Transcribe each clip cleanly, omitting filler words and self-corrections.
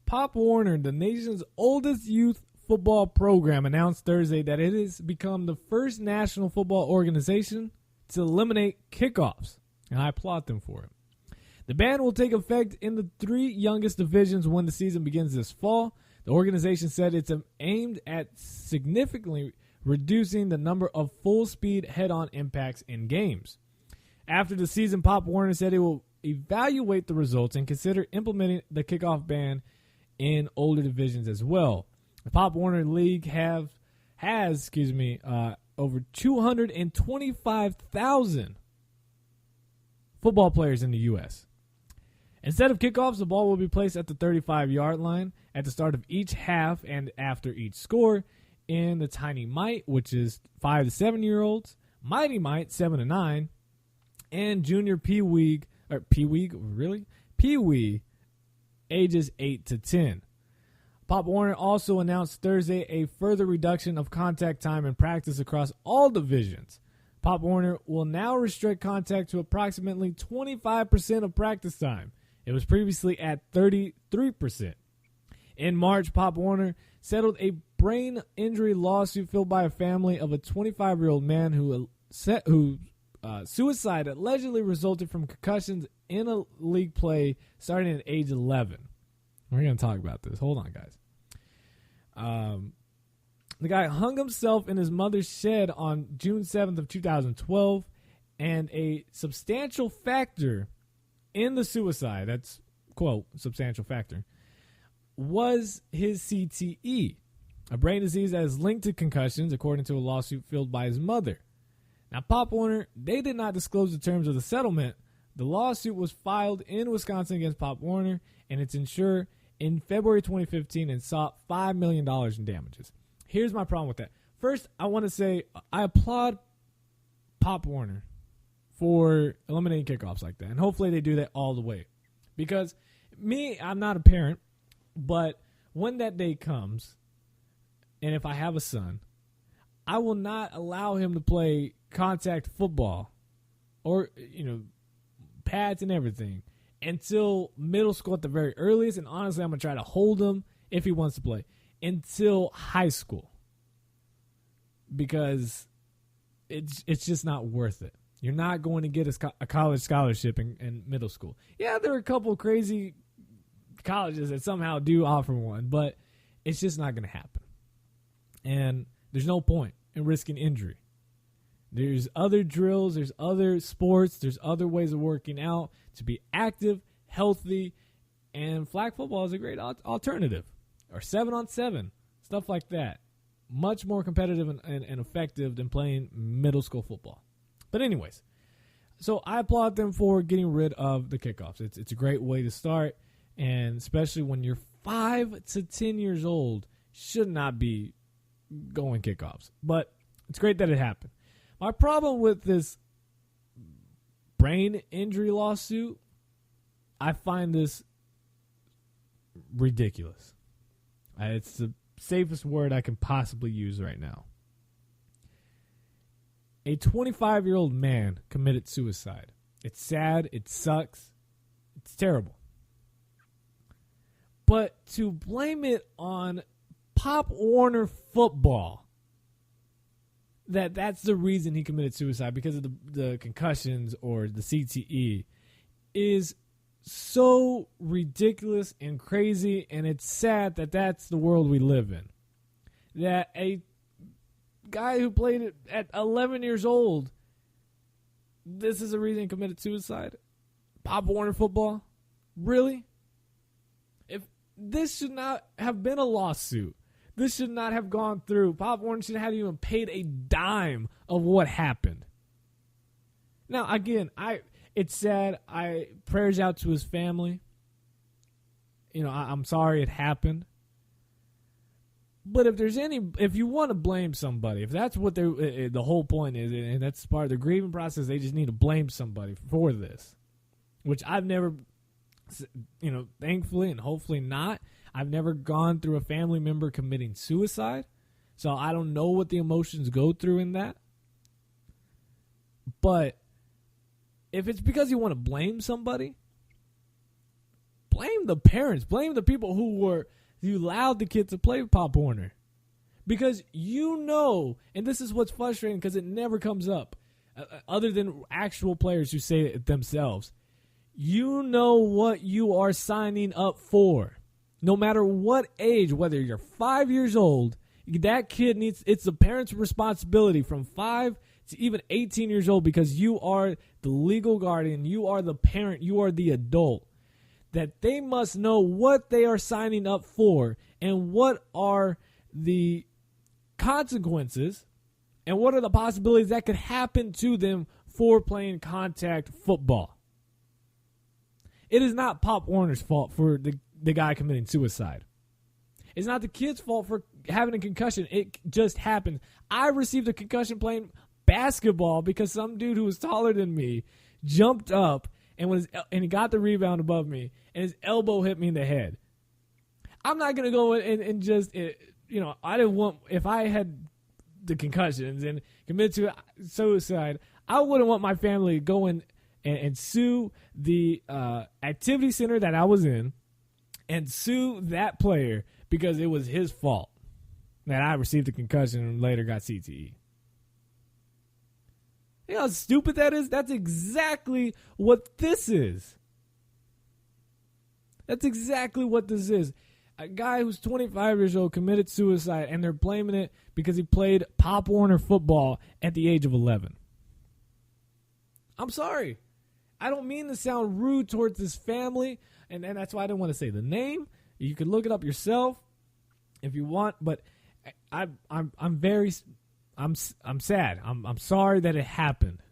Pop Warner, the nation's oldest youth football program, announced Thursday that it has become the first national football organization to eliminate kickoffs, and I applaud them for it. The ban will take effect in the 3 youngest divisions when the season begins this fall. The organization said it's aimed at significantly reducing the number of full-speed head-on impacts in games. After the season, Pop Warner said it will evaluate the results and consider implementing the kickoff ban in older divisions as well. The Pop Warner League has over 225,000 football players in the U.S. Instead of kickoffs, the ball will be placed at the 35-yard line at the start of each half and after each score in the Tiny Mite, which is 5 to 7-year-olds, Mighty Mite, 7 to 9, and Junior Pee Wee, ages 8 to 10. Pop Warner also announced Thursday a further reduction of contact time in practice across all divisions. Pop Warner will now restrict contact to approximately 25% of practice time. It was previously at 33%. In March, Pop Warner settled a brain injury lawsuit filed by a family of a 25-year-old man whose suicide allegedly resulted from concussions in a league play starting at age 11. We're going to talk about this. Hold on, guys. The guy hung himself in his mother's shed on June 7th of 2012, and a substantial factor in the suicide, that's, quote, substantial factor, was his CTE, a brain disease that is linked to concussions, according to a lawsuit filed by his mother. Now, Pop Warner, they did not disclose the terms of the settlement. The lawsuit was filed in Wisconsin against Pop Warner and its insurer in February 2015 and sought $5 million in damages. Here's my problem with that. First, I want to say I applaud Pop Warner for eliminating kickoffs like that, and hopefully they do that all the way. Because I'm not a parent, but when that day comes, and if I have a son, I will not allow him to play contact football or, pads and everything until middle school at the very earliest. And honestly, I'm going to try to hold him if he wants to play until high school, because it's just not worth it. You're not going to get a college scholarship in middle school. Yeah, there are a couple of crazy colleges that somehow do offer one, but it's just not going to happen. And there's no point in risking injury. There's other drills, there's other sports, there's other ways of working out to be active, healthy, and flag football is a great alternative. Or 7-on-7, stuff like that. Much more competitive and effective than playing middle school football. But anyways, so I applaud them for getting rid of the kickoffs. It's a great way to start, and especially when you're 5 to 10 years old, should not be going kickoffs. But it's great that it happened. My problem with this brain injury lawsuit, I find this ridiculous. It's the safest word I can possibly use right now. A 25-year-old man committed suicide. It's sad. It sucks. It's terrible. But to blame it on Pop Warner football, that's the reason he committed suicide, because of the concussions or the CTE, is so ridiculous and crazy, and it's sad that that's the world we live in. That a guy who played it at 11 years old, this is the reason he committed suicide? Pop Warner football? Really? If this should not have been a lawsuit. This should not have gone through. Pop Warner should have even paid a dime of what happened. Now, again, it's sad. Prayers out to his family. I'm sorry it happened. But if you want to blame somebody, if that's what the whole point is, and that's part of the grieving process, they just need to blame somebody for this, which I've never, thankfully and hopefully not. I've never gone through a family member committing suicide, so I don't know what the emotions go through in that. But if it's because you want to blame somebody, blame blame the parents. Blame the people who allowed the kid to play Pop Warner. Because you know, and this is what's frustrating because it never comes up, other than actual players who say it themselves. You know what you are signing up for. No matter what age, whether you're 5 years old, that kid it's the parent's responsibility from 5 to even 18 years old, because you are the legal guardian, you are the parent, you are the adult, that they must know what they are signing up for and what are the consequences and what are the possibilities that could happen to them for playing contact football. It is not Pop Warner's fault for the guy committing suicide. It's not the kid's fault for having a concussion. It just happened. I received a concussion playing basketball because some dude who was taller than me jumped up and he got the rebound above me, and his elbow hit me in the head. I'm not going to go and just, I didn't want, if I had the concussions and committed to suicide, I wouldn't want my family to go in and sue the activity center that I was in and sue that player because it was his fault that I received a concussion and later got CTE. You know how stupid that is? That's exactly what this is. That's exactly what this is. A guy who's 25 years old committed suicide, and they're blaming it because he played Pop Warner football at the age of 11. I'm sorry. I don't mean to sound rude towards his family, and that's why I didn't want to say the name. You can look it up yourself if you want, but I'm sad. I'm sorry that it happened.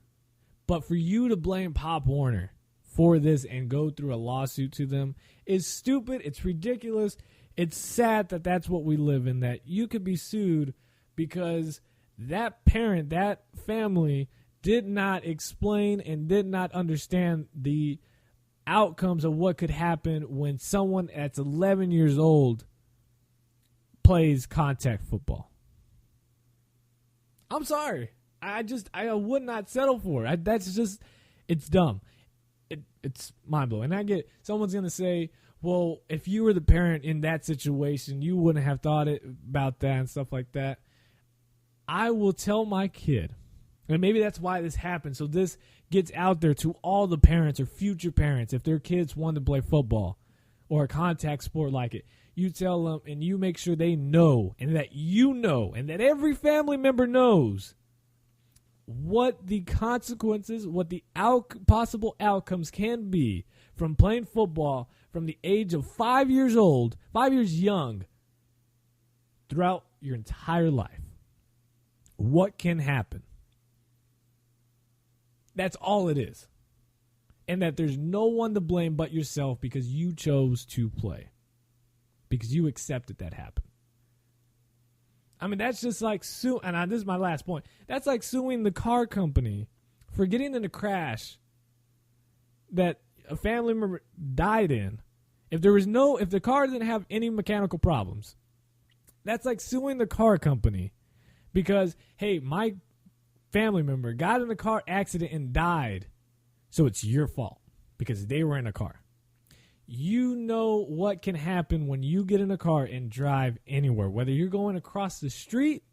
But for you to blame Pop Warner for this and go through a lawsuit to them is stupid. It's ridiculous. It's sad that that's what we live in, that you could be sued because that parent, that family did not explain and did not understand the outcomes of what could happen when someone that's 11 years old plays contact football. I'm sorry. I would not settle for it. It's dumb. It's mind-blowing. And I get someone's going to say, well, if you were the parent in that situation, you wouldn't have thought about that and stuff like that. I will tell my kid, and maybe that's why this happened, so this gets out there to all the parents or future parents, if their kids want to play football or a contact sport like it, you tell them and you make sure they know and that you know and that every family member knows what the consequences, what the possible outcomes can be from playing football from the age of 5 years old, 5 years young, throughout your entire life. What can happen? That's all it is. And that there's no one to blame but yourself because you chose to play. Because you accepted that happened. I mean, that's just like and this is my last point. That's like suing the car company for getting in a crash that a family member died in. If the car didn't have any mechanical problems, that's like suing the car company because, hey, my family member got in a car accident and died, so it's your fault because they were in a car. You know what can happen when you get in a car and drive anywhere, whether you're going across the street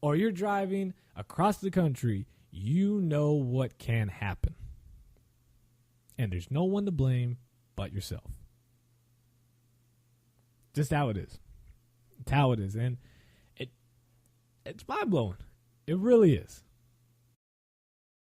or you're driving across the country. You know what can happen. And there's no one to blame but yourself. Just how it is. It's how it is. And it's mind-blowing. It really is.